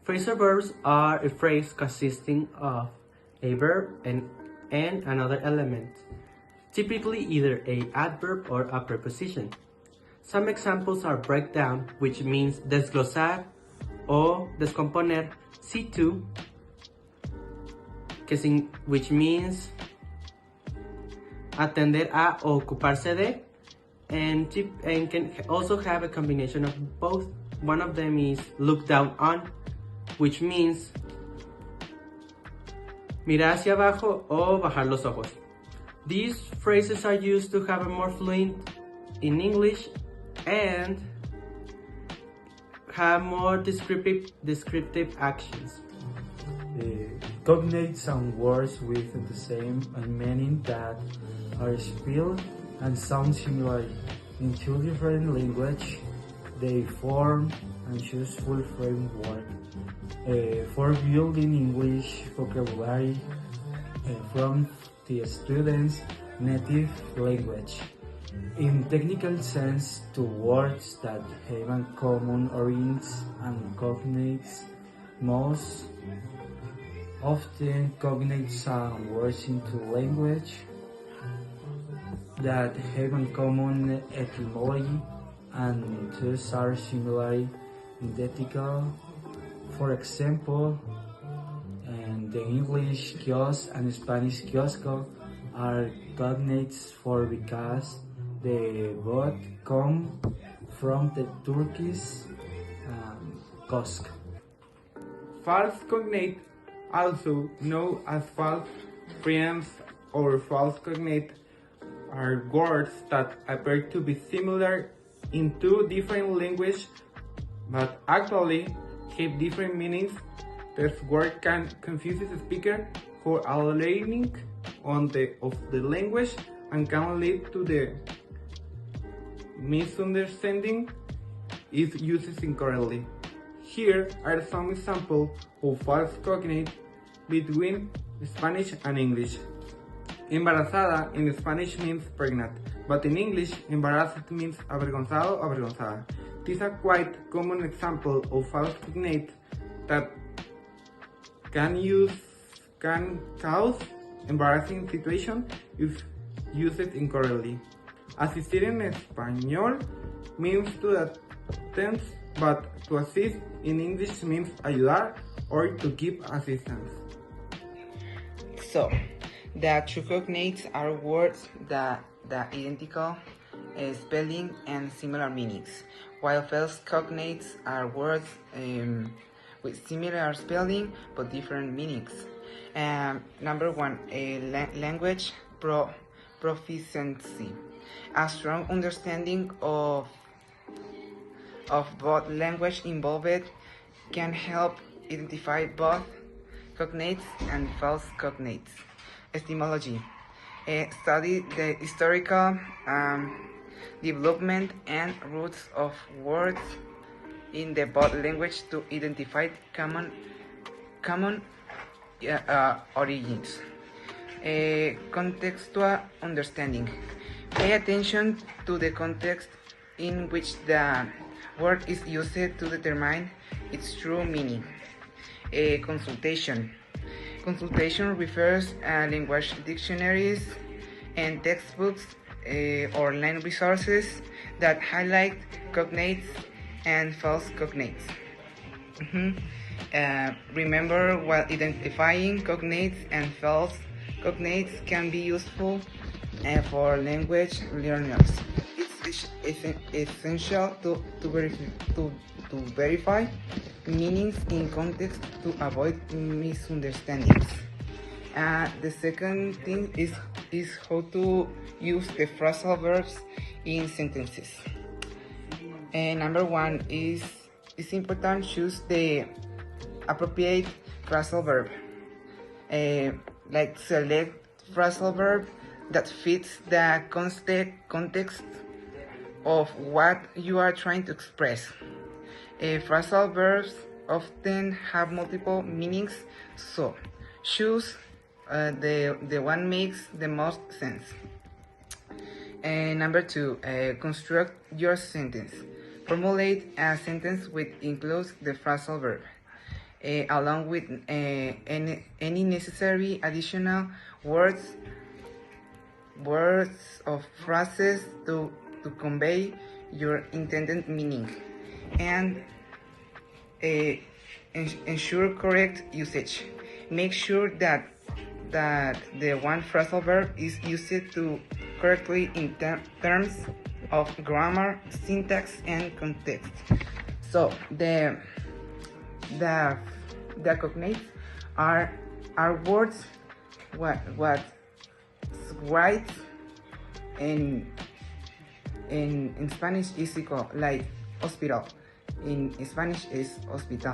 Phrasal verbs are a phrase consisting of a verb and another element, typically either a adverb or a preposition. Some examples are breakdown, which means desglosar, o descomponer, situ, which means atender a o ocuparse de, and can also have a combination of both. One of them is look down on, which means mirar hacia abajo o bajar los ojos. These phrases are used to have a more fluent in English and have more descriptive actions. Cognates and words with the same meaning that are spelled and sound similar in two different languages. They form a useful framework for building English vocabulary from the student's native language. In technical sense, two words that have in common origins and cognates most often cognates and words into language that have in common etymology and thus are similarly identical. For example, the English kiosk and Spanish kiosco are cognates for because they both come from the Turkish kiosk. False cognate, also known as false preempts or false cognate, are words that appear to be similar in two different languages but actually have different meanings. This word can confuse the speaker for a learning of the language and can lead to the misunderstanding if used incorrectly. Here are some examples of false cognate between Spanish and English. Embarazada in Spanish means pregnant, but in English, embarazada means avergonzado o avergonzada. This is a quite common example of false cognate that can cause embarrassing situation if used incorrectly. Asistir en español means to attend, but to assist in English means ayudar or to give assistance. So, the true cognates are words that identical spelling and similar meanings, while false cognates are words with similar spelling but different meanings. Number one, language proficiency. A strong understanding of both language involved can help identify both cognates and false cognates. Etymology. Study the historical development and roots of words in the both language to identify common origins. Contextual understanding. Pay attention to the context in which the word is used to determine its true meaning. Consultation. Consultation refers to language dictionaries and textbooks or online resources that highlight cognates and false cognates. Remember, while identifying cognates and false cognates can be useful for language learners, it's essential to verify meanings in context to avoid misunderstandings. The second thing is how to use the phrasal verbs in sentences. Number one is important, choose the appropriate phrasal verb. Like select phrasal verb that fits the context of what you are trying to express. Phrasal verbs often have multiple meanings, so choose the one makes the most sense. Number two, construct your sentence. Formulate a sentence which includes the phrasal verb. along with any necessary additional words or phrases to convey your intended meaning, and ensure correct usage. Make sure that the one phrasal verb is used to correctly in terms of grammar, syntax, and context. So the cognates are words what right in Spanish is equal like hospital. In Spanish is hospital.